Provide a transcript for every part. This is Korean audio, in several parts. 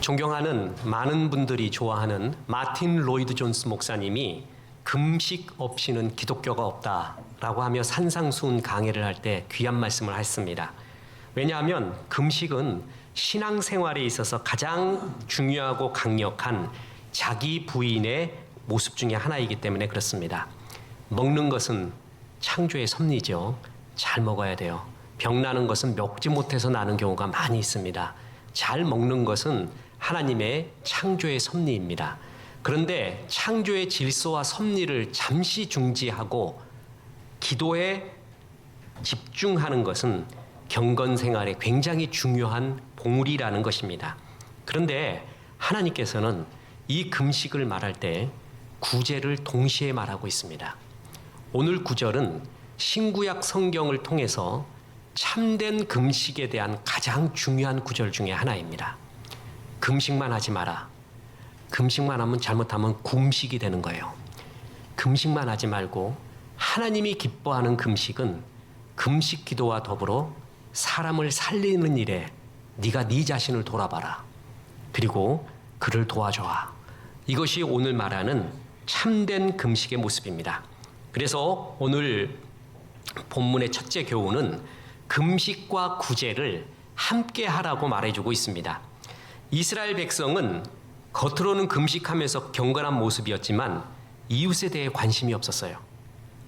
존경하는 많은 분들이 좋아하는 마틴 로이드 존스 목사님이 금식 없이는 기독교가 없다라고 하며 산상수훈 강해를 할 때 귀한 말씀을 했습니다. 왜냐하면 금식은 신앙생활에 있어서 가장 중요하고 강력한 자기 부인의 모습 중에 하나이기 때문에 그렇습니다. 먹는 것은 창조의 섭리죠. 잘 먹어야 돼요. 병나는 것은 먹지 못해서 나는 경우가 많이 있습니다. 잘 먹는 것은 하나님의 창조의 섭리입니다. 그런데 창조의 질서와 섭리를 잠시 중지하고 기도에 집중하는 것은 경건 생활에 굉장히 중요한 봉우리라는 것입니다. 그런데 하나님께서는 이 금식을 말할 때 구제를 동시에 말하고 있습니다. 오늘 구절은 신구약 성경을 통해서 참된 금식에 대한 가장 중요한 구절 중에 하나입니다. 금식만 하지 마라. 금식만 하면 잘못하면 굶식이 되는 거예요. 금식만 하지 말고 하나님이 기뻐하는 금식은 금식 기도와 더불어 사람을 살리는 일에 네가 네 자신을 돌아봐라. 그리고 그를 도와줘라. 이것이 오늘 말하는 참된 금식의 모습입니다. 그래서 오늘 본문의 첫째 교훈은 금식과 구제를 함께 하라고 말해주고 있습니다. 이스라엘 백성은 겉으로는 금식하면서 경건한 모습이었지만 이웃에 대해 관심이 없었어요.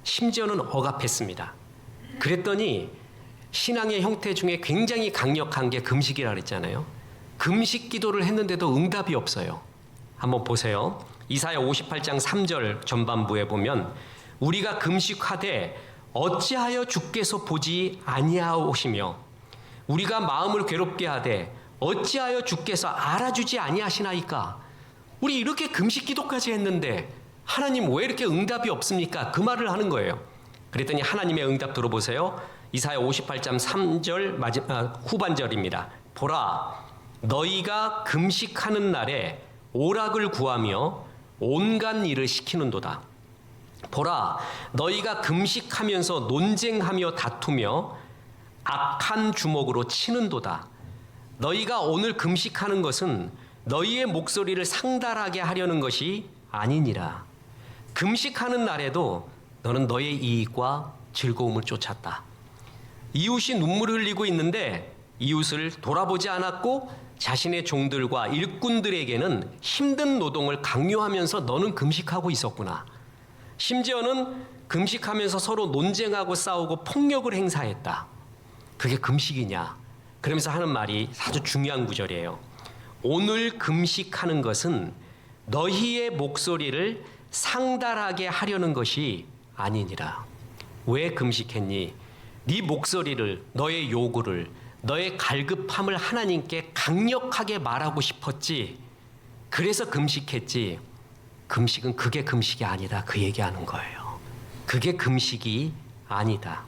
심지어는 억압했습니다. 그랬더니 신앙의 형태 중에 굉장히 강력한 게 금식이라고 했잖아요. 금식 기도를 했는데도 응답이 없어요. 한번 보세요. 이사야 58장 3절 전반부에 보면 우리가 금식하되 어찌하여 주께서 보지 아니하오시며 우리가 마음을 괴롭게 하되 어찌하여 주께서 알아주지 아니하시나이까. 우리 이렇게 금식 기도까지 했는데 하나님 왜 이렇게 응답이 없습니까? 그 말을 하는 거예요. 그랬더니 하나님의 응답 들어보세요. 이사야 58장 3절 후반절입니다. 보라, 너희가 금식하는 날에 오락을 구하며 온갖 일을 시키는도다. 보라, 너희가 금식하면서 논쟁하며 다투며 악한 주먹으로 치는도다. 너희가 오늘 금식하는 것은 너희의 목소리를 상달하게 하려는 것이 아니니라. 금식하는 날에도 너는 너의 이익과 즐거움을 쫓았다. 이웃이 눈물을 흘리고 있는데 이웃을 돌아보지 않았고 자신의 종들과 일꾼들에게는 힘든 노동을 강요하면서 너는 금식하고 있었구나. 심지어는 금식하면서 서로 논쟁하고 싸우고 폭력을 행사했다. 그게 금식이냐? 그러면서 하는 말이 아주 중요한 구절이에요. 오늘 금식하는 것은 너희의 목소리를 상달하게 하려는 것이 아니니라. 왜 금식했니? 네 목소리를, 너의 요구를, 너의 갈급함을 하나님께 강력하게 말하고 싶었지. 그래서 금식했지. 금식은 그게 금식이 아니다. 그 얘기하는 거예요. 그게 금식이 아니다.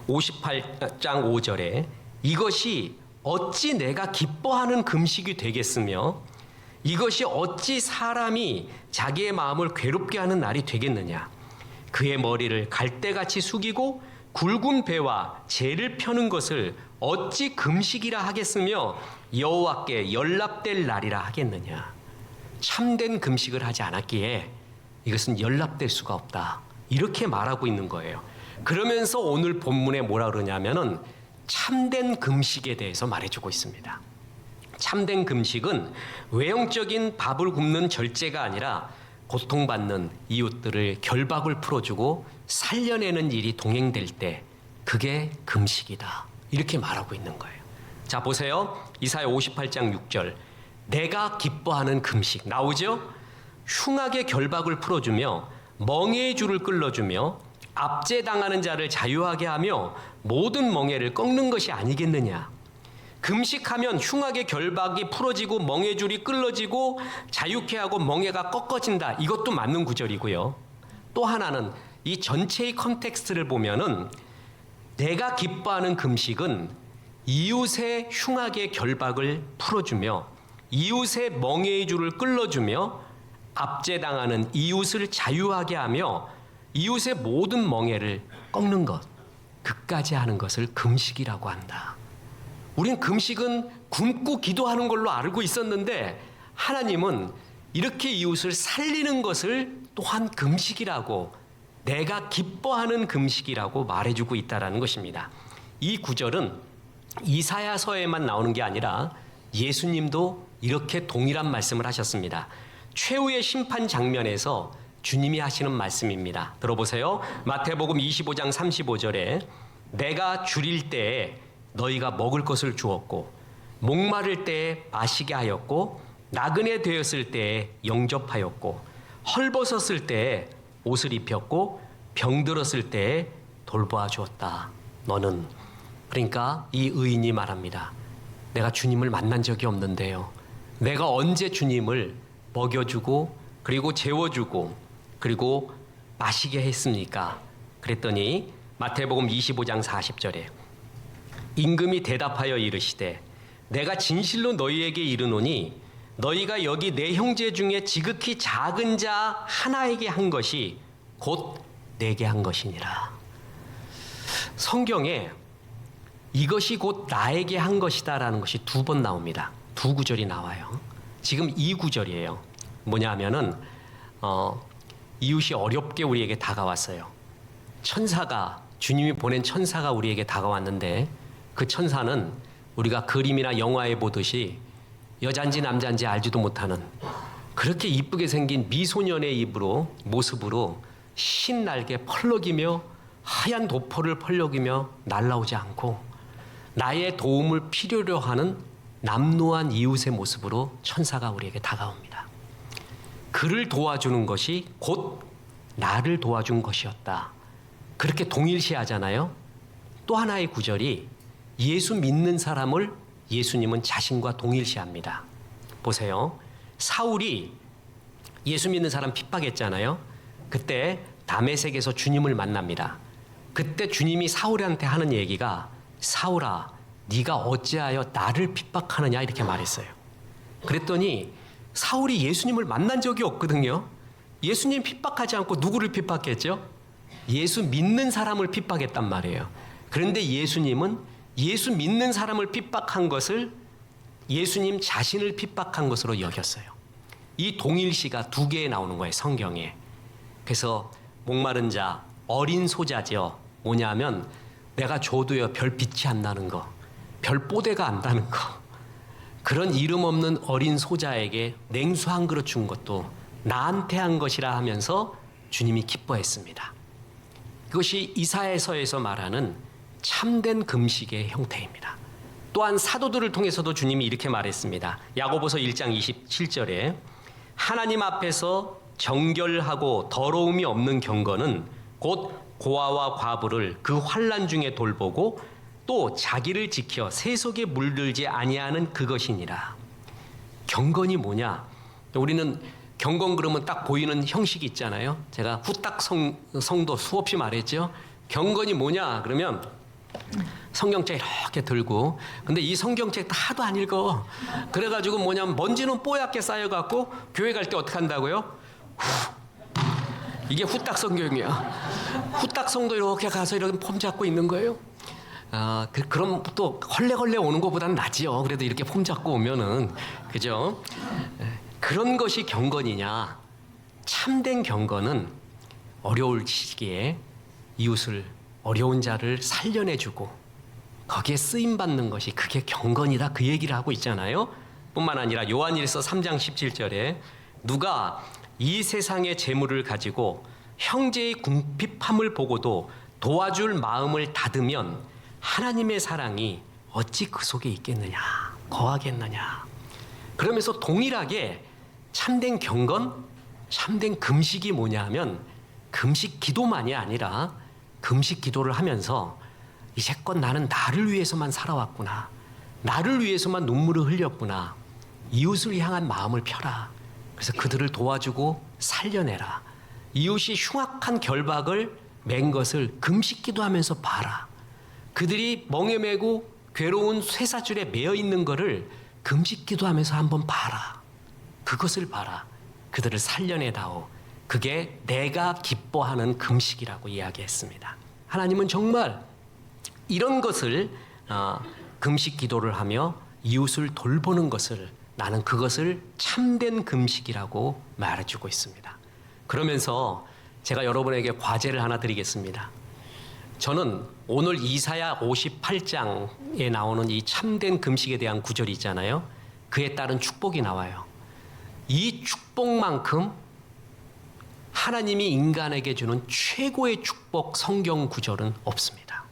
58장 5절에 이것이 어찌 내가 기뻐하는 금식이 되겠으며 이것이 어찌 사람이 자기의 마음을 괴롭게 하는 날이 되겠느냐. 그의 머리를 갈대같이 숙이고 굵은 배와 재를 펴는 것을 어찌 금식이라 하겠으며 여호와께 연락될 날이라 하겠느냐. 참된 금식을 하지 않았기에 이것은 연락될 수가 없다. 이렇게 말하고 있는 거예요. 그러면서 오늘 본문에 뭐라 그러냐면은 참된 금식에 대해서 말해주고 있습니다. 참된 금식은 외형적인 밥을 굶는 절제가 아니라 고통받는 이웃들을 결박을 풀어주고 살려내는 일이 동행될 때 그게 금식이다. 이렇게 말하고 있는 거예요. 자, 보세요. 이사야 58장 6절. 내가 기뻐하는 금식 나오죠? 흉악의 결박을 풀어주며 멍에의 줄을 끌어주며 압제당하는 자를 자유하게 하며 모든 멍에를 꺾는 것이 아니겠느냐. 금식하면 흉악의 결박이 풀어지고 멍에줄이 끌어지고 자유케 하고 멍에가 꺾어진다. 이것도 맞는 구절이고요. 또 하나는 이 전체의 컨텍스트를 보면은 내가 기뻐하는 금식은 이웃의 흉악의 결박을 풀어주며 이웃의 멍에의 줄을 끌어주며 압제당하는 이웃을 자유하게 하며 이웃의 모든 멍에를 꺾는 것, 그까지 하는 것을 금식이라고 한다. 우린 금식은 굶고 기도하는 걸로 알고 있었는데 하나님은 이렇게 이웃을 살리는 것을 또한 금식이라고, 내가 기뻐하는 금식이라고 말해주고 있다는 것입니다. 이 구절은 이사야서에만 나오는 게 아니라 예수님도 이렇게 동일한 말씀을 하셨습니다. 최후의 심판 장면에서 주님이 하시는 말씀입니다. 들어보세요. 마태복음 25장 35절에 내가 줄일 때에 너희가 먹을 것을 주었고 목마를 때에 마시게 하였고 나그네 되었을 때에 영접하였고 헐벗었을 때에 옷을 입혔고 병들었을 때에 돌보아 주었다. 너는, 그러니까 이 의인이 말합니다. 내가 주님을 만난 적이 없는데요. 내가 언제 주님을 먹여주고 그리고 재워주고 그리고 마시게 했습니까? 그랬더니 마태복음 25장 40절에 임금이 대답하여 이르시되 내가 진실로 너희에게 이르노니 너희가 여기 내 형제 중에 지극히 작은 자 하나에게 한 것이 곧 내게 한 것이니라. 성경에 이것이 곧 나에게 한 것이다 라는 것이 2번 나옵니다. 2구절이 나와요. 지금 2구절이에요. 뭐냐 하면은 이웃이 어렵게 우리에게 다가왔어요. 천사가, 주님이 보낸 천사가 우리에게 다가왔는데 그 천사는 우리가 그림이나 영화에 보듯이 여잔지 남잔지 알지도 못하는 그렇게 이쁘게 생긴 미소년의 모습으로 신날개 펄럭이며 하얀 도포를 펄럭이며 날아오지 않고 나의 도움을 필요로 하는 남노한 이웃의 모습으로 천사가 우리에게 다가옵니다. 그를 도와주는 것이 곧 나를 도와준 것이었다. 그렇게 동일시하잖아요. 또 하나의 구절이 예수 믿는 사람을 예수님은 자신과 동일시합니다. 보세요. 사울이 예수 믿는 사람 핍박했잖아요. 그때 다메섹에서 주님을 만납니다. 그때 주님이 사울한테 하는 얘기가 사울아, 네가 어찌하여 나를 핍박하느냐 이렇게 말했어요. 그랬더니 사울이 예수님을 만난 적이 없거든요. 예수님 핍박하지 않고 누구를 핍박했죠? 예수 믿는 사람을 핍박했단 말이에요. 그런데 예수님은 예수 믿는 사람을 핍박한 것을 예수님 자신을 핍박한 것으로 여겼어요. 이 동일시가 2개에 나오는 거예요, 성경에. 그래서 목마른 자, 어린 소자죠. 뭐냐면 내가 줘도요 별 빛이 안 나는 거, 별 뽀대가 안 나는 거, 그런 이름 없는 어린 소자에게 냉수 한 그릇 준 것도 나한테 한 것이라 하면서 주님이 기뻐했습니다. 이것이 이사야서에서 말하는 참된 금식의 형태입니다. 또한 사도들을 통해서도 주님이 이렇게 말했습니다. 야고보서 1장 27절에 하나님 앞에서 정결하고 더러움이 없는 경건은 곧 고아와 과부를 그 환난 중에 돌보고 또 자기를 지켜 세속에 물들지 아니하는 그것이니라. 경건이 뭐냐? 우리는 경건 그러면 딱 보이는 형식이 있잖아요. 제가 후딱 성도 수없이 말했죠. 경건이 뭐냐? 그러면 성경책 이렇게 들고, 근데 이 성경책 다 하도 안 읽어. 그래가지고 뭐냐면 먼지는 뽀얗게 쌓여갖고 교회 갈 때 어떻게 한다고요? 이게 후딱 성경이야. 후딱 성도 이렇게 가서 이렇게 폼 잡고 있는 거예요. 그럼 또 헐레헐레 오는 것보다는 낫지요. 그래도 이렇게 폼 잡고 오면은, 그죠? 그런 것이 경건이냐? 참된 경건은 어려울 시기에 이웃을, 어려운 자를 살려내주고 거기에 쓰임받는 것이 그게 경건이다, 그 얘기를 하고 있잖아요. 뿐만 아니라 요한일서 3장 17절에 누가 이 세상의 재물을 가지고 형제의 궁핍함을 보고도 도와줄 마음을 닫으면 하나님의 사랑이 어찌 그 속에 있겠느냐, 거하겠느냐. 그러면서 동일하게 참된 경건, 참된 금식이 뭐냐 하면 금식 기도만이 아니라 금식 기도를 하면서 이제껏 나는 나를 위해서만 살아왔구나, 나를 위해서만 눈물을 흘렸구나, 이웃을 향한 마음을 펴라. 그래서 그들을 도와주고 살려내라. 이웃이 흉악한 결박을 맨 것을 금식 기도하면서 봐라. 그들이 멍에 매고 괴로운 쇠사줄에 매여 있는 것을 금식 기도하면서 한번 봐라. 그것을 봐라. 그들을 살려내다오. 그게 내가 기뻐하는 금식이라고 이야기했습니다. 하나님은 정말 이런 것을 금식 기도를 하며 이웃을 돌보는 것을 나는 그것을 참된 금식이라고 말해주고 있습니다. 그러면서 제가 여러분에게 과제를 하나 드리겠습니다. 저는 오늘 이사야 58장에 나오는 이 참된 금식에 대한 구절이 있잖아요. 그에 따른 축복이 나와요. 이 축복만큼 하나님이 인간에게 주는 최고의 축복 성경 구절은 없습니다.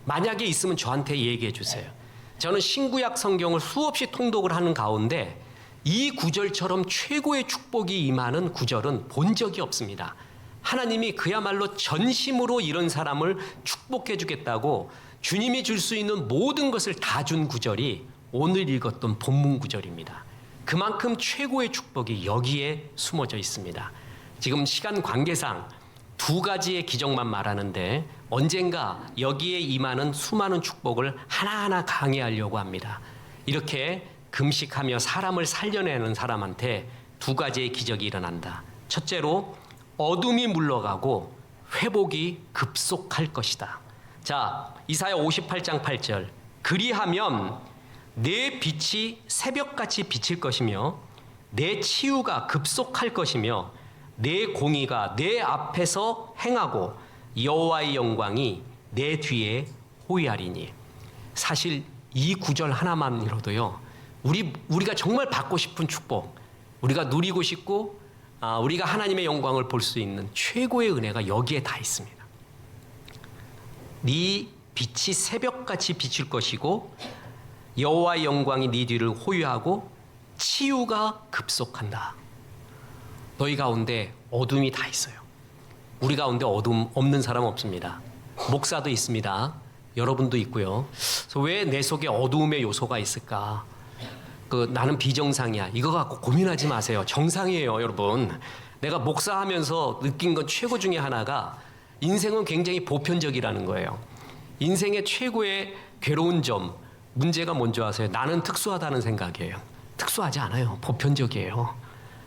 만약에 있으면 저한테 얘기해 주세요. 저는 신구약 성경을 수없이 통독을 하는 가운데 이 구절처럼 최고의 축복이 임하는 구절은 본 적이 없습니다. 하나님이 그야말로 전심으로 이런 사람을 축복해 주겠다고 주님이 줄 수 있는 모든 것을 다 준 구절이 오늘 읽었던 본문 구절입니다. 그만큼 최고의 축복이 여기에 숨어져 있습니다. 지금 시간 관계상 두 가지의 기적만 말하는데 언젠가 여기에 임하는 수많은 축복을 하나하나 강의하려고 합니다. 이렇게 금식하며 사람을 살려내는 사람한테 두 가지의 기적이 일어난다. 첫째로 어둠이 물러가고 회복이 급속할 것이다. 자, 이사야 58장 8절. 그리하면 내 빛이 새벽같이 비칠 것이며 내 치유가 급속할 것이며 내 공의가 내 앞에서 행하고 여호와의 영광이 내 뒤에 호위하리니. 사실 이 구절 하나만으로도요, 우리가 정말 받고 싶은 축복, 우리가 누리고 싶고 우리가 하나님의 영광을 볼 수 있는 최고의 은혜가 여기에 다 있습니다. 네 빛이 새벽같이 비칠 것이고 여호와의 영광이 네 뒤를 호위하고 치유가 급속한다. 너희 가운데 어둠이 다 있어요. 우리 가운데 어둠 없는 사람 없습니다. 목사도 있습니다. 여러분도 있고요. 그래서 왜 내 속에 어두움의 요소가 있을까? 나는 비정상이야. 이거 갖고 고민하지 마세요. 정상이에요, 여러분. 내가 목사하면서 느낀 건 최고 중에 하나가 인생은 굉장히 보편적이라는 거예요. 인생의 최고의 괴로운 점, 문제가 뭔지 아세요? 나는 특수하다는 생각이에요. 특수하지 않아요. 보편적이에요.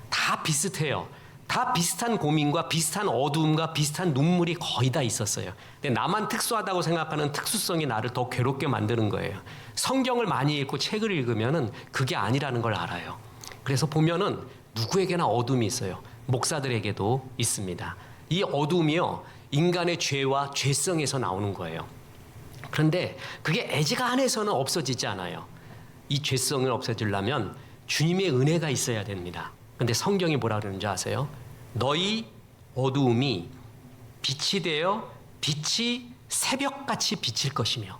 다 비슷해요. 다 비슷한 고민과 비슷한 어두움과 비슷한 눈물이 거의 다 있었어요. 근데 나만 특수하다고 생각하는 특수성이 나를 더 괴롭게 만드는 거예요. 성경을 많이 읽고 책을 읽으면은 그게 아니라는 걸 알아요. 그래서 보면은 누구에게나 어둠이 있어요. 목사들에게도 있습니다. 이 어둠이요, 인간의 죄와 죄성에서 나오는 거예요. 그런데 그게 애지간해서는 없어지지 않아요. 이 죄성을 없애주려면 주님의 은혜가 있어야 됩니다. 근데 성경이 뭐라 그러는지 아세요? 너희 어두움이 빛이 되어 빛이 새벽같이 비칠 것이며.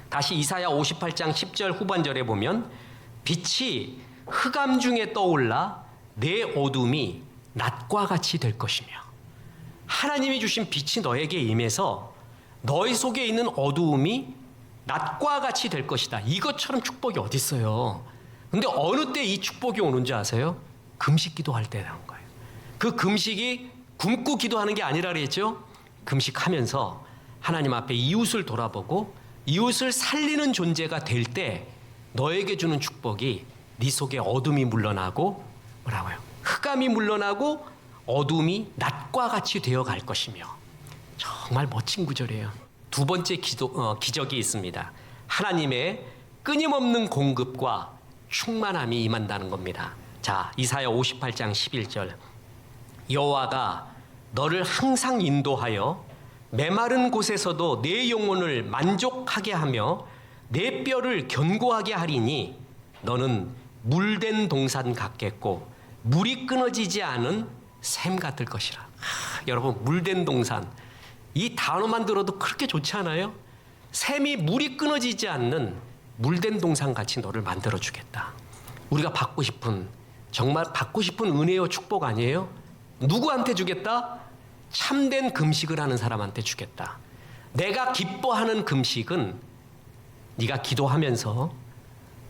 다시 이사야 58장 10절 후반절에 보면 빛이 흑암 중에 떠올라 내 어둠이 낮과 같이 될 것이며. 하나님이 주신 빛이 너에게 임해서 너희 속에 있는 어두움이 낮과 같이 될 것이다. 이것처럼 축복이 어디 있어요? 근데 어느 때 이 축복이 오는지 아세요? 금식 기도할 때라는 거예요. 그 금식이 굶고 기도하는 게 아니라 그랬죠? 금식하면서 하나님 앞에 이웃을 돌아보고 이웃을 살리는 존재가 될 때 너에게 주는 축복이 네 속에 어둠이 물러나고 뭐라고요? 흑암이 물러나고 어둠이 낮과 같이 되어 갈 것이며. 정말 멋진 구절이에요. 두 번째 기적이 있습니다. 하나님의 끊임없는 공급과 충만함이 임한다는 겁니다. 자, 이사야 58장 11절. 여호와가 너를 항상 인도하여 메마른 곳에서도 내 영혼을 만족하게 하며 내 뼈를 견고하게 하리니 너는 물된 동산 같겠고 물이 끊어지지 않은 샘 같을 것이라. 여러분, 물된 동산, 이 단어만 들어도 그렇게 좋지 않아요? 샘이 물이 끊어지지 않는 물된 동산 같이 너를 만들어 주겠다. 우리가 받고 싶은, 정말 받고 싶은 은혜와 축복 아니에요? 누구한테 주겠다? 참된 금식을 하는 사람한테 주겠다. 내가 기뻐하는 금식은 네가 기도하면서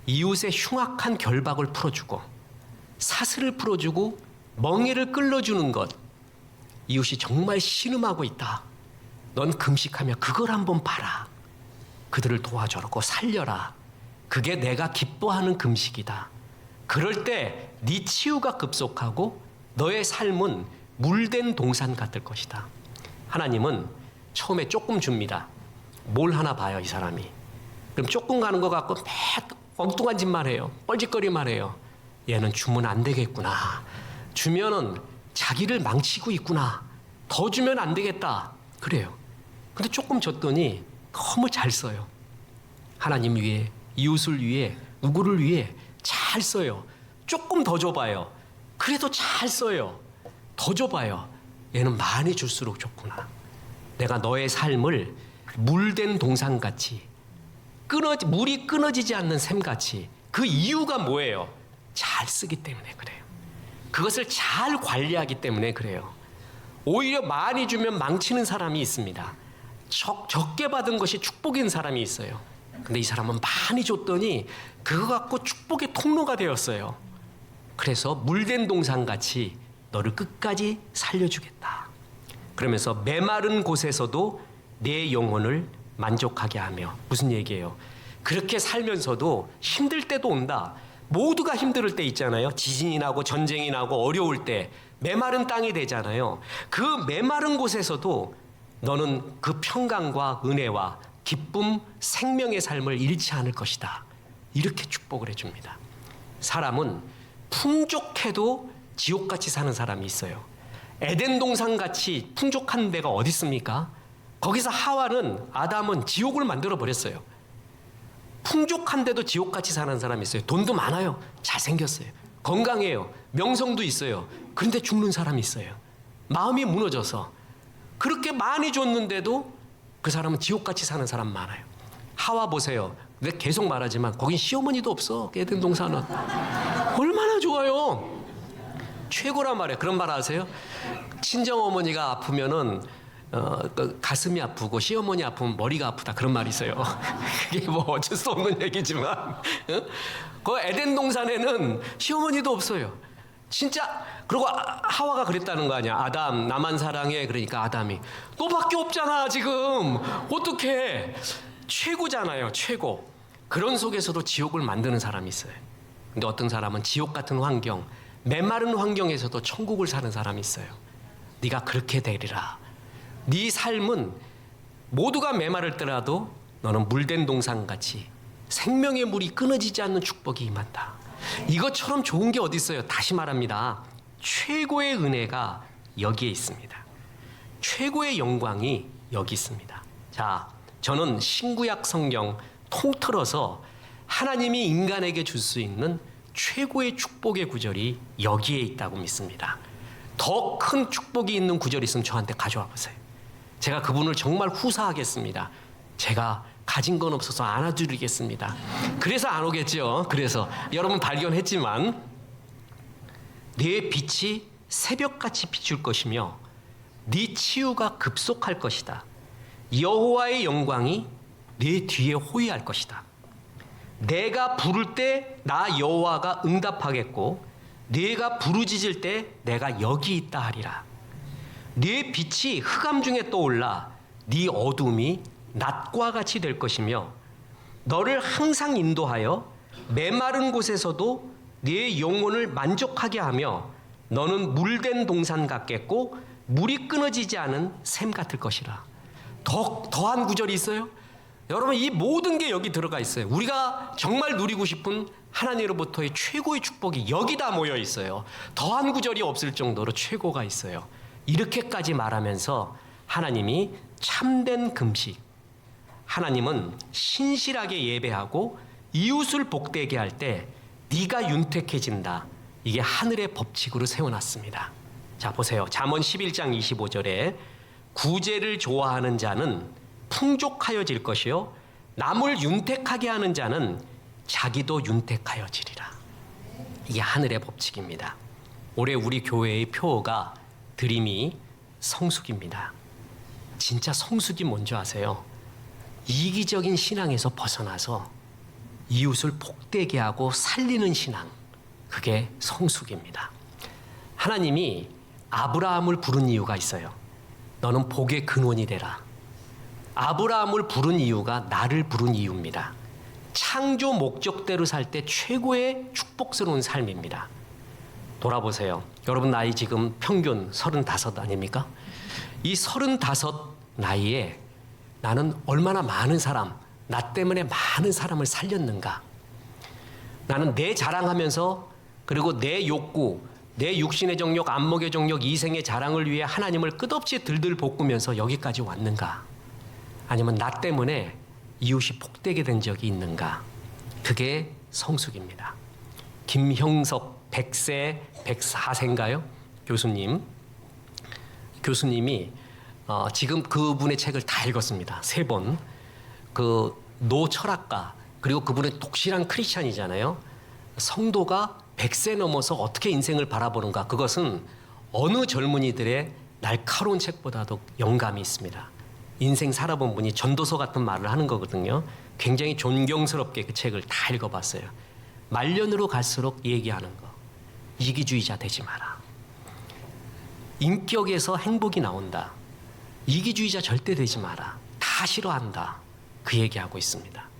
이웃의 흉악한 결박을 풀어주고 사슬을 풀어주고 멍에를 끌어주는 것. 이웃이 정말 신음하고 있다. 넌 금식하며 그걸 한번 봐라. 그들을 도와주고 살려라. 그게 내가 기뻐하는 금식이다. 그럴 때 네 치유가 급속하고 너의 삶은 물된 동산 같을 것이다. 하나님은 처음에 조금 줍니다. 뭘 하나 봐요, 이 사람이. 그럼 조금 가는 거 갖고 매 엉뚱한 짓만 해요. 뻘짓거리만 해요. 얘는 주면 안 되겠구나. 주면은 자기를 망치고 있구나. 더 주면 안 되겠다. 그래요. 근데 조금 줬더니 너무 잘 써요. 하나님 위해, 이웃을 위해, 누구를 위해 잘 써요. 조금 더 줘봐요. 그래도 잘 써요. 더 줘봐요. 얘는 많이 줄수록 좋구나. 내가 너의 삶을 물된 동산같이 물이 끊어지지 않는 샘같이. 그 이유가 뭐예요? 잘 쓰기 때문에 그래요. 그것을 잘 관리하기 때문에 그래요. 오히려 많이 주면 망치는 사람이 있습니다. 적게 받은 것이 축복인 사람이 있어요. 근데 이 사람은 많이 줬더니 그거 갖고 축복의 통로가 되었어요. 그래서 물된 동산같이 너를 끝까지 살려주겠다. 그러면서 메마른 곳에서도 내 영혼을 만족하게 하며. 무슨 얘기예요? 그렇게 살면서도 힘들 때도 온다. 모두가 힘들 때 있잖아요. 지진이 나고 전쟁이 나고 어려울 때 메마른 땅이 되잖아요. 그 메마른 곳에서도 너는 그 평강과 은혜와 기쁨, 생명의 삶을 잃지 않을 것이다. 이렇게 축복을 해줍니다. 사람은 풍족해도 지옥같이 사는 사람이 있어요. 에덴 동산같이 풍족한 데가 어디 있습니까? 거기서 아담은 지옥을 만들어 버렸어요. 풍족한데도 지옥같이 사는 사람이 있어요. 돈도 많아요. 잘생겼어요. 건강해요. 명성도 있어요. 그런데 죽는 사람이 있어요. 마음이 무너져서. 그렇게 많이 줬는데도 그 사람은 지옥같이 사는 사람 많아요. 하와 보세요. 내가 계속 말하지만 거긴 시어머니도 없어. 에덴 동산은. 얼마나 좋아요. 최고란 말이에요. 그런 말 아세요? 친정어머니가 아프면은 가슴이 아프고 시어머니 아프면 머리가 아프다. 그런 말이 있어요. 그게 뭐 어쩔 수 없는 얘기지만 그 에덴 동산에는 시어머니도 없어요. 진짜. 그리고 하와가 그랬다는 거 아니야. 아담 나만 사랑해. 그러니까 아담이 너밖에 없잖아 지금. 어떡해. 최고잖아요. 최고. 그런 속에서도 지옥을 만드는 사람이 있어요. 근데 어떤 사람은 지옥 같은 환경, 메마른 환경에서도 천국을 사는 사람이 있어요. 네가 그렇게 되리라. 네 삶은 모두가 메마를 때라도 너는 물된 동산같이 생명의 물이 끊어지지 않는 축복이 임한다. 이것처럼 좋은 게 어디 있어요? 다시 말합니다. 최고의 은혜가 여기에 있습니다. 최고의 영광이 여기 있습니다. 자, 저는 신구약 성경 통틀어서 하나님이 인간에게 줄 수 있는 최고의 축복의 구절이 여기에 있다고 믿습니다. 더 큰 축복이 있는 구절이 있으면 저한테 가져와 보세요. 제가 그분을 정말 후사하겠습니다. 제가 가진 건 없어서 안아드리겠습니다. 그래서 안 오겠죠. 그래서 여러분 발견했지만 내 빛이 새벽같이 비출 것이며 네 치유가 급속할 것이다. 여호와의 영광이 네 뒤에 호위할 것이다. 내가 부를 때 나 여호와가 응답하겠고 네가 부르짖을 때 내가 여기 있다 하리라. 네 빛이 흑암 중에 떠올라 네 어둠이 낮과 같이 될 것이며 너를 항상 인도하여 메마른 곳에서도 네 영혼을 만족하게 하며 너는 물된 동산 같겠고 물이 끊어지지 않은 샘 같을 것이라. 더한 구절이 있어요? 여러분 이 모든 게 여기 들어가 있어요. 우리가 정말 누리고 싶은 하나님으로부터의 최고의 축복이 여기다 모여 있어요. 더한 구절이 없을 정도로 최고가 있어요. 이렇게까지 말하면서 하나님이 참된 금식, 하나님은 신실하게 예배하고 이웃을 복되게 할 때 네가 윤택해진다. 이게 하늘의 법칙으로 세워놨습니다. 자 보세요. 잠언 11장 25절에 구제를 좋아하는 자는 풍족하여질 것이요 남을 윤택하게 하는 자는 자기도 윤택하여지리라. 이게 하늘의 법칙입니다. 올해 우리 교회의 표어가 드림이 성숙입니다. 진짜 성숙이 뭔지 아세요? 이기적인 신앙에서 벗어나서 이웃을 복되게 하고 살리는 신앙, 그게 성숙입니다. 하나님이 아브라함을 부른 이유가 있어요. 너는 복의 근원이 되라. 아브라함을 부른 이유가 나를 부른 이유입니다. 창조 목적대로 살 때 최고의 축복스러운 삶입니다. 돌아보세요. 여러분 나이 지금 평균 35 아닙니까? 이 35 나이에 나는 얼마나 많은 사람, 나 때문에 많은 사람을 살렸는가? 나는 내 자랑하면서 그리고 내 욕구, 내 육신의 정욕, 안목의 정욕, 이생의 자랑을 위해 하나님을 끝없이 들들 볶으면서 여기까지 왔는가? 아니면 나 때문에 이웃이 복되게 된 적이 있는가? 그게 성숙입니다. 김형석 100세 104세인가요? 교수님이 지금 그분의 책을 다 읽었습니다. 3번. 그 노철학가, 그리고 그분은 독실한 크리스찬이잖아요. 성도가 100세 넘어서 어떻게 인생을 바라보는가, 그것은 어느 젊은이들의 날카로운 책보다도 영감이 있습니다. 인생 살아본 분이 전도서 같은 말을 하는 거거든요. 굉장히 존경스럽게 그 책을 다 읽어봤어요. 말년으로 갈수록 얘기하는 거, 이기주의자 되지 마라. 인격에서 행복이 나온다. 이기주의자 절대 되지 마라. 다 싫어한다. 그 얘기하고 있습니다.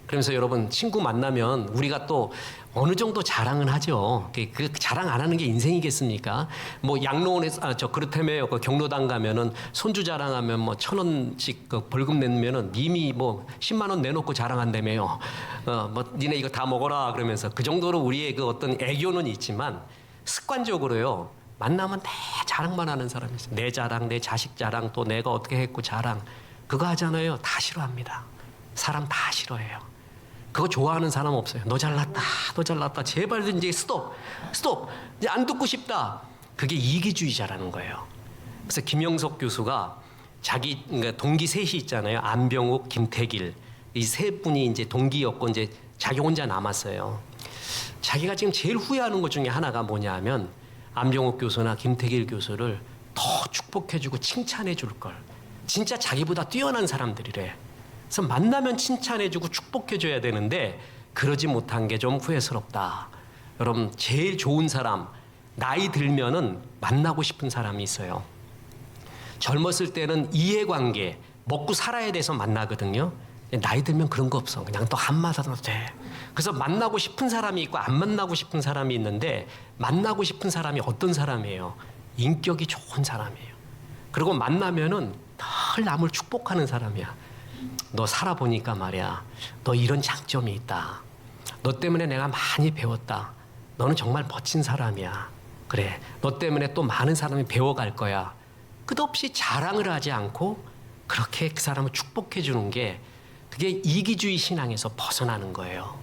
그러면서 여러분, 친구 만나면 우리가 또 어느 정도 자랑은 하죠. 그 자랑 안 하는 게 인생이겠습니까? 뭐 양로원에서 그렇다며요. 그 경로당 가면은 손주 자랑하면 뭐 1,000원씩 그 벌금 내면은 이미 뭐 10만 원 내놓고 자랑한다며요. 뭐 니네 이거 다 먹어라 그러면서, 그 정도로 우리의 그 어떤 애교는 있지만 습관적으로요, 만나면 내 자랑만 하는 사람이 있어요. 내 자랑, 내 자식 자랑, 또 내가 어떻게 했고 자랑, 그거 하잖아요. 다 싫어합니다. 사람 다 싫어해요. 그거 좋아하는 사람 없어요. 너 잘났다, 너 잘났다. 제발 이제 스톱. 이제 안 듣고 싶다. 그게 이기주의자라는 거예요. 그래서 김영석 교수가 자기 동기 셋이 있잖아요. 안병욱, 김태길, 이 세 분이 이제 동기였고 이제 자기 혼자 남았어요. 자기가 지금 제일 후회하는 것 중에 하나가 뭐냐면, 안병욱 교수나 김태길 교수를 더 축복해주고 칭찬해줄 걸. 진짜 자기보다 뛰어난 사람들이래. 그래서 만나면 칭찬해주고 축복해줘야 되는데 그러지 못한 게 좀 후회스럽다. 여러분, 제일 좋은 사람, 나이 들면은 만나고 싶은 사람이 있어요. 젊었을 때는 이해관계, 먹고 살아야 돼서 만나거든요. 나이 들면 그런 거 없어. 그냥 또 한마디로 돼. 그래서 만나고 싶은 사람이 있고 안 만나고 싶은 사람이 있는데, 만나고 싶은 사람이 어떤 사람이에요? 인격이 좋은 사람이에요. 그리고 만나면은 늘 남을 축복하는 사람이야. 너 살아보니까 말이야, 너 이런 장점이 있다. 너 때문에 내가 많이 배웠다. 너는 정말 멋진 사람이야. 그래, 너 때문에 또 많은 사람이 배워갈 거야. 끝없이 자랑을 하지 않고 그렇게 그 사람을 축복해 주는 게, 그게 이기주의 신앙에서 벗어나는 거예요.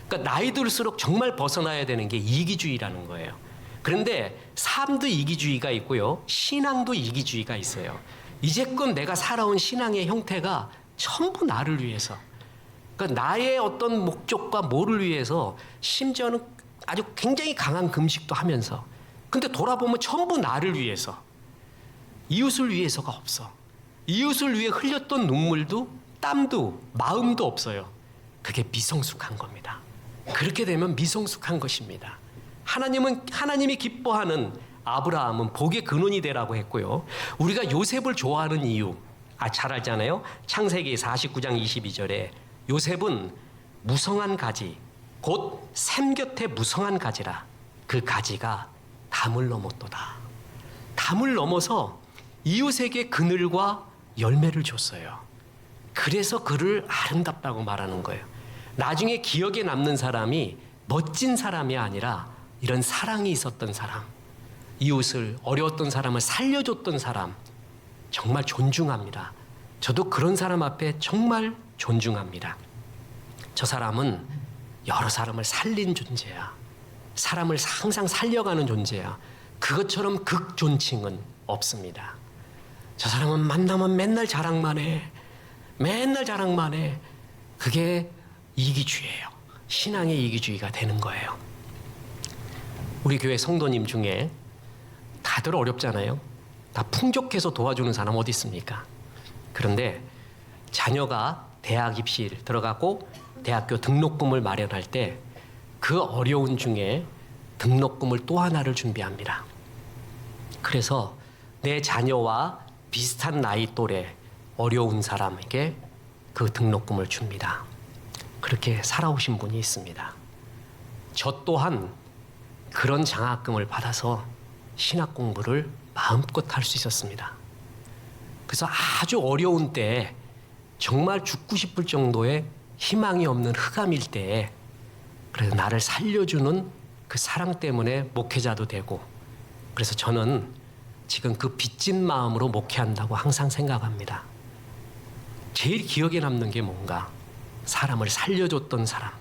그러니까 나이 들수록 정말 벗어나야 되는 게 이기주의라는 거예요. 그런데 삶도 이기주의가 있고요, 신앙도 이기주의가 있어요. 이제껏 내가 살아온 신앙의 형태가 전부 나를 위해서, 그러니까 나의 어떤 목적과 뭐를 위해서, 심지어는 아주 굉장히 강한 금식도 하면서, 근데 돌아보면 전부 나를 위해서, 이웃을 위해서가 없어. 이웃을 위해 흘렸던 눈물도 땀도 마음도 없어요. 그게 미성숙한 겁니다. 그렇게 되면 미성숙한 것입니다. 하나님이 기뻐하는 아브라함은 복의 근원이 되라고 했고요. 우리가 요셉을 좋아하는 이유, 잘 알잖아요. 창세기 49장 22절에 요셉은 무성한 가지, 곧 샘 곁에 무성한 가지라. 그 가지가 담을 넘었도다. 담을 넘어서 이웃에게 그늘과 열매를 줬어요. 그래서 그를 아름답다고 말하는 거예요. 나중에 기억에 남는 사람이 멋진 사람이 아니라 이런 사랑이 있었던 사람, 이웃을, 어려웠던 사람을 살려줬던 사람, 정말 존중합니다. 저도 그런 사람 앞에 정말 존중합니다. 저 사람은 여러 사람을 살린 존재야. 사람을 항상 살려가는 존재야. 그것처럼 극존칭은 없습니다. 저 사람은 만나면 맨날 자랑만 해. 맨날 자랑만 해. 그게 이기주의예요. 신앙의 이기주의가 되는 거예요. 우리 교회 성도님 중에 다들 어렵잖아요. 다 풍족해서 도와주는 사람 어디 있습니까? 그런데 자녀가 대학 입시에 들어가고 대학교 등록금을 마련할 때 그 어려운 중에 등록금을 또 하나를 준비합니다. 그래서 내 자녀와 비슷한 나이 또래 어려운 사람에게 그 등록금을 줍니다. 그렇게 살아오신 분이 있습니다. 저 또한 그런 장학금을 받아서 신학 공부를 마음껏 할 수 있었습니다. 그래서 아주 어려운 때 정말 죽고 싶을 정도의 희망이 없는 흑암일 때에 그래서 나를 살려주는 그 사랑 때문에 목회자도 되고, 그래서 저는 지금 그 빚진 마음으로 목회한다고 항상 생각합니다. 제일 기억에 남는 게 뭔가 사람을 살려줬던 사람,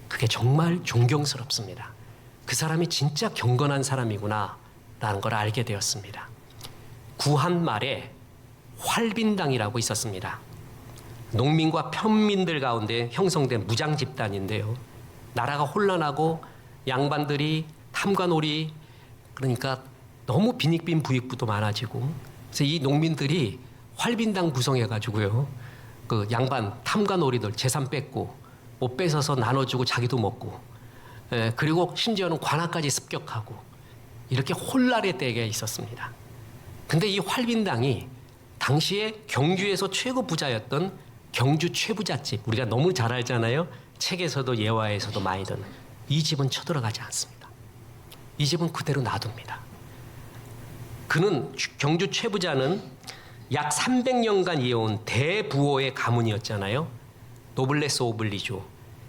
그게 정말 존경스럽습니다. 그 사람이 진짜 경건한 사람이구나 라는 걸 알게 되었습니다. 구한 말에 활빈당이라고 있었습니다. 농민과 편민들 가운데 형성된 무장 집단인데요. 나라가 혼란하고 양반들이 탐관오리, 그러니까 너무 빈익빈 부익부도 많아지고, 그래서 이 농민들이 활빈당 구성해가지고요, 그 양반 탐관오리들 재산 뺏고 못 뺏어서 나눠주고 자기도 먹고, 그리고 심지어는 관아까지 습격하고 이렇게 혼란의 때가 있었습니다. 근데 이 활빈당이 당시에 경주에서 최고 부자였던 경주 최부잣집, 우리가 너무 잘 알잖아요. 책에서도 예화에서도 많이 듣는 이 집은 쳐들어가지 않습니다. 이 집은 그대로 놔둡니다. 그는 경주 최부자는 약 300년간 이어온 대부호의 가문이었잖아요. 노블레스 오블리주,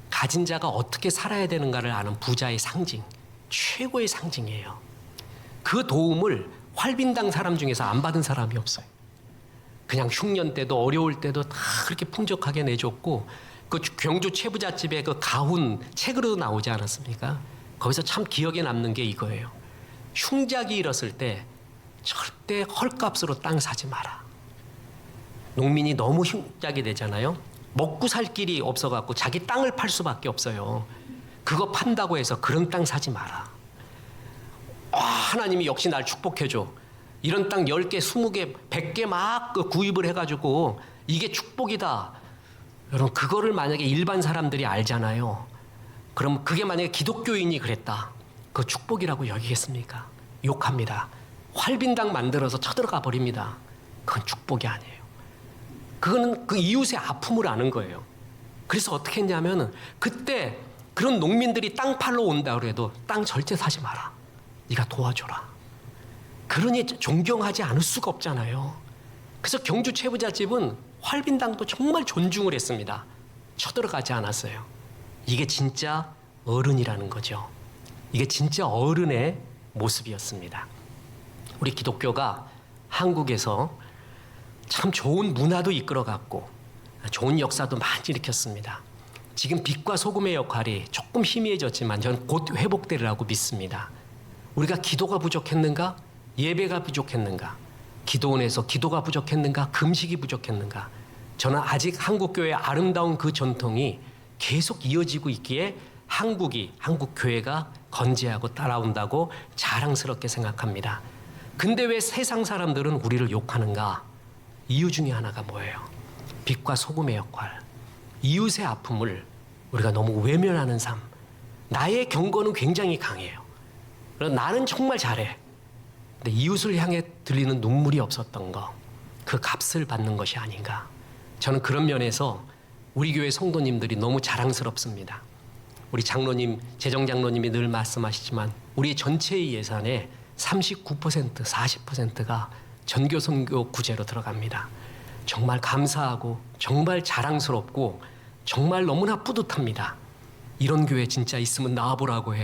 가진 자가 어떻게 살아야 되는가를 아는 부자의 상징, 최고의 상징이에요. 그 도움을 활빈당 사람 중에서 안 받은 사람이 없어요. 그냥 흉년 때도 어려울 때도 다 그렇게 풍족하게 내줬고, 그 경주 최부잣집의 그 가훈 책으로도 나오지 않았습니까? 거기서 참 기억에 남는 게 이거예요. 흉작이 일었을 때 절대 헐값으로 땅 사지 마라. 농민이 너무 흉작이 되잖아요. 먹고 살 길이 없어갖고 자기 땅을 팔 수밖에 없어요. 그거 판다고 해서 그런 땅 사지 마라. 하나님이 역시 날 축복해줘. 이런 땅 10개, 20개, 100개 막 구입을 해가지고 이게 축복이다. 여러분, 그거를 만약에 일반 사람들이 알잖아요. 그럼 그게 만약에 기독교인이 그랬다. 그거 축복이라고 여기겠습니까? 욕합니다. 활빈당 만들어서 쳐들어가 버립니다. 그건 축복이 아니에요. 그거는 그 이웃의 아픔을 아는 거예요. 그래서 어떻게 했냐면, 그때 그런 농민들이 땅 팔러 온다고 해도 땅 절대 사지 마라. 네가 도와줘라. 그러니 존경하지 않을 수가 없잖아요. 그래서 경주 최부잣집은 활빈당도 정말 존중을 했습니다. 쳐들어가지 않았어요. 이게 진짜 어른이라는 거죠. 이게 진짜 어른의 모습이었습니다. 우리 기독교가 한국에서 참 좋은 문화도 이끌어갔고 좋은 역사도 많이 일으켰습니다. 지금 빛과 소금의 역할이 조금 희미해졌지만 저는 곧 회복되리라고 믿습니다. 우리가 기도가 부족했는가? 예배가 부족했는가? 기도원에서 기도가 부족했는가? 금식이 부족했는가? 저는 아직 한국교회의 아름다운 그 전통이 계속 이어지고 있기에 한국 교회가 건재하고 따라온다고 자랑스럽게 생각합니다. 근데 왜 세상 사람들은 우리를 욕하는가? 이유 중에 하나가 뭐예요? 빛과 소금의 역할, 이웃의 아픔을 우리가 너무 외면하는 삶. 나의 경건은 굉장히 강해요. 나는 정말 잘해. 근데 이웃을 향해 들리는 눈물이 없었던 거, 그 값을 받는 것이 아닌가. 저는 그런 면에서 우리 교회 성도님들이 너무 자랑스럽습니다. 우리 장로님, 재정장로님이 늘 말씀하시지만 우리 전체의 예산의 39%, 40%가 전교 선교 구제로 들어갑니다. 정말 감사하고 정말 자랑스럽고 정말 너무나 뿌듯합니다. 이런 교회 진짜 있으면 나와보라고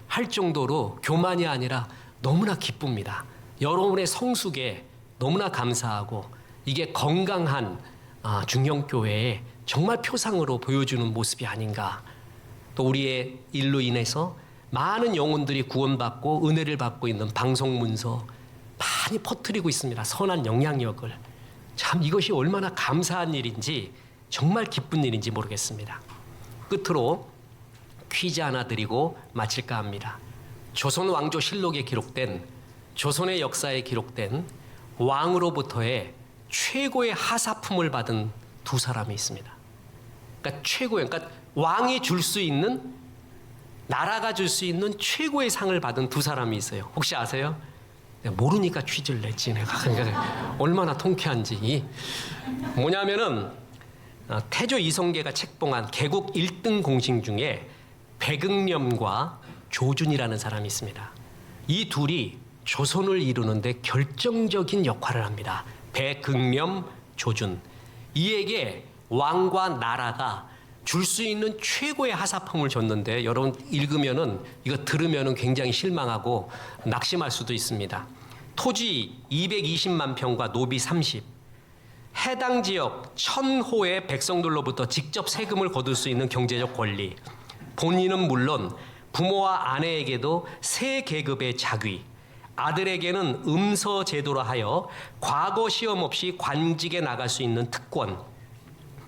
할 정도로 교만이 아니라 너무나 기쁩니다. 여러분의 성숙에 너무나 감사하고 이게 건강한 중형교회의 정말 표상으로 보여주는 모습이 아닌가. 또 우리의 일로 인해서 많은 영혼들이 구원받고 은혜를 받고 있는 방송문서 많이 퍼뜨리고 있습니다. 선한 영향력을. 참 이것이 얼마나 감사한 일인지 정말 기쁜 일인지 모르겠습니다. 끝으로 퀴즈 하나 드리고 마칠까 합니다. 조선 왕조 실록에 기록된, 조선의 역사에 기록된 왕으로부터의 최고의 하사품을 받은 두 사람이 있습니다. 그러니까 최고의, 그러니까 왕이 줄 수 있는, 나라가 줄 수 있는 최고의 상을 받은 두 사람이 있어요. 혹시 아세요? 모르니까 퀴즈를 냈지 내가. 그러니까 얼마나 통쾌한지. 뭐냐면은 태조 이성계가 책봉한 개국 1등 공신 중에 백응렴과 조준이라는 사람이 있습니다. 이 둘이 조선을 이루는데 결정적인 역할을 합니다. 백응렴, 조준. 이에게 왕과 나라가 줄 수 있는 최고의 하사품을 줬는데 여러분 읽으면은 이거 들으면은 굉장히 실망하고 낙심할 수도 있습니다. 토지 220만 평과 노비 30. 해당 지역 1000호의 백성들로부터 직접 세금을 거둘 수 있는 경제적 권리. 본인은 물론 부모와 아내에게도 세 계급의 자귀. 아들에게는 음서 제도로 하여 과거 시험 없이 관직에 나갈 수 있는 특권.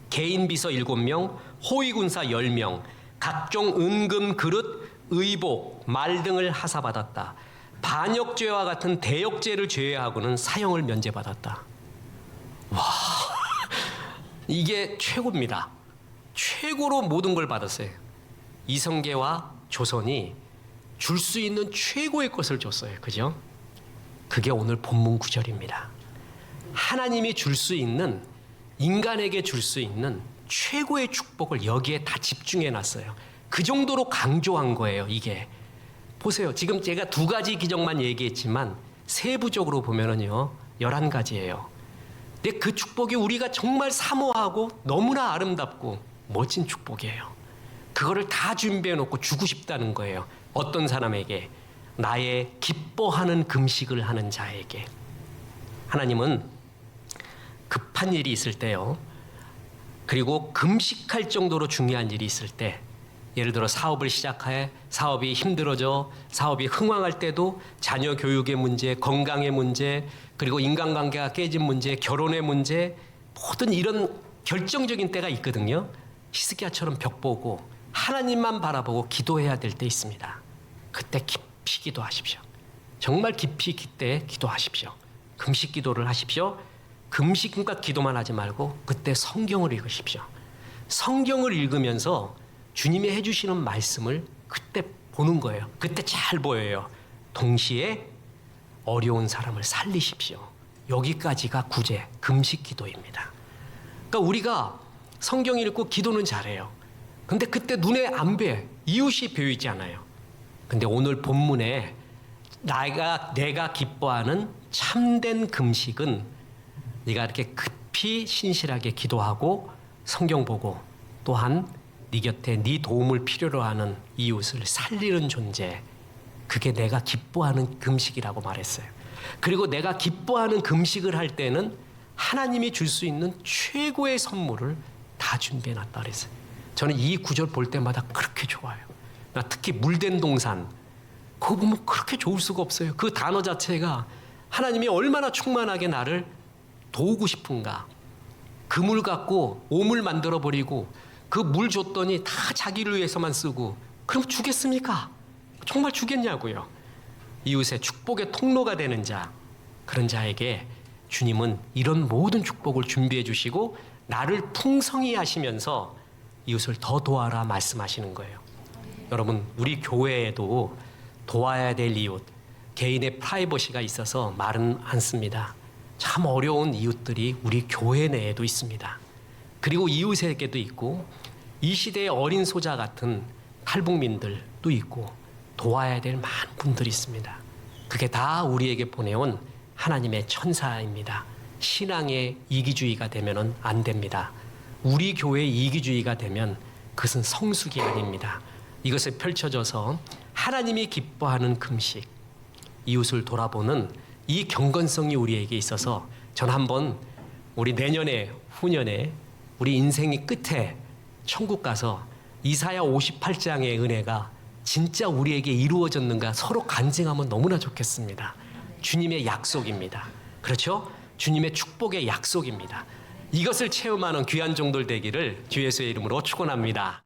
개인 비서 7명, 호위군사 10명, 각종 은금 그릇, 의복, 말 등을 하사받았다. 반역죄와 같은 대역죄를 제외하고는 사형을 면제받았다. 와, 이게 최고입니다. 최고로 모든 걸 받았어요. 이성계와 조선이 줄 수 있는 최고의 것을 줬어요. 그죠? 그게 오늘 본문 구절입니다. 하나님이 줄 수 있는, 인간에게 줄 수 있는 최고의 축복을 여기에 다 집중해 놨어요. 그 정도로 강조한 거예요, 이게. 보세요. 지금 제가 2가지 기적만 얘기했지만 세부적으로 보면은요, 11가지예요. 근데 그 축복이 우리가 정말 사모하고 너무나 아름답고 멋진 축복이에요. 그거를 다 준비해 놓고 주고 싶다는 거예요. 어떤 사람에게? 나의 기뻐하는 금식을 하는 자에게. 하나님은 급한 일이 있을 때요, 그리고 금식할 정도로 중요한 일이 있을 때, 예를 들어 사업을 시작해 사업이 힘들어져 사업이 흥황할 때도 자녀 교육의 문제, 건강의 문제, 그리고 인간관계가 깨진 문제, 결혼의 문제, 모든 이런 결정적인 때가 있거든요. 히스기야처럼 벽 보고 하나님만 바라보고 기도해야 될 때 있습니다. 그때 깊이 기도하십시오. 정말 깊이 그때 기도하십시오. 금식 기도를 하십시오. 금식과 기도만 하지 말고 그때 성경을 읽으십시오. 성경을 읽으면서 주님이 해주시는 말씀을 그때 보는 거예요. 그때 잘 보여요. 동시에 어려운 사람을 살리십시오. 여기까지가 구제, 금식 기도입니다. 그러니까 우리가 성경 읽고 기도는 잘해요. 근데 그때 눈에 안 보여. 이웃이 보이지 않아요. 근데 오늘 본문에 내가 기뻐하는 참된 금식은 네가 이렇게 급히 신실하게 기도하고 성경 보고 또한 네 곁에 네 도움을 필요로 하는 이웃을 살리는 존재, 그게 내가 기뻐하는 금식이라고 말했어요. 그리고 내가 기뻐하는 금식을 할 때는 하나님이 줄 수 있는 최고의 선물을 다 준비해놨다 그랬어요. 저는 이 구절 볼 때마다 그렇게 좋아요. 특히 물된 동산, 그거 보면 그렇게 좋을 수가 없어요. 그 단어 자체가 하나님이 얼마나 충만하게 나를 도우고 싶은가. 그 물 갖고 오물 만들어버리고 그 물 줬더니 다 자기를 위해서만 쓰고, 그럼 주겠습니까? 정말 주겠냐고요. 이웃의 축복의 통로가 되는 자, 그런 자에게 주님은 이런 모든 축복을 준비해 주시고 나를 풍성히 하시면서 이웃을 더 도와라 말씀하시는 거예요. 여러분, 우리 교회에도 도와야 될 이웃, 개인의 프라이버시가 있어서 말은 않습니다. 참 어려운 이웃들이 우리 교회 내에도 있습니다. 그리고 이웃에게도 있고, 이 시대의 어린 소자 같은 탈북민들도 있고, 도와야 될 많은 분들이 있습니다. 그게 다 우리에게 보내온 하나님의 천사입니다. 신앙의 이기주의가 되면은 안 됩니다. 우리 교회의 이기주의가 되면 그것은 성숙이 아닙니다. 이것을 펼쳐져서 하나님이 기뻐하는 금식, 이웃을 돌아보는 이 경건성이 우리에게 있어서 전 한번 우리 내년에 후년에 우리 인생의 끝에 천국 가서 이사야 58장의 은혜가 진짜 우리에게 이루어졌는가 서로 간증하면 너무나 좋겠습니다. 주님의 약속입니다. 그렇죠? 주님의 축복의 약속입니다. 이것을 체험하는 귀한 종들 되기를 주 예수의 이름으로 축원합니다.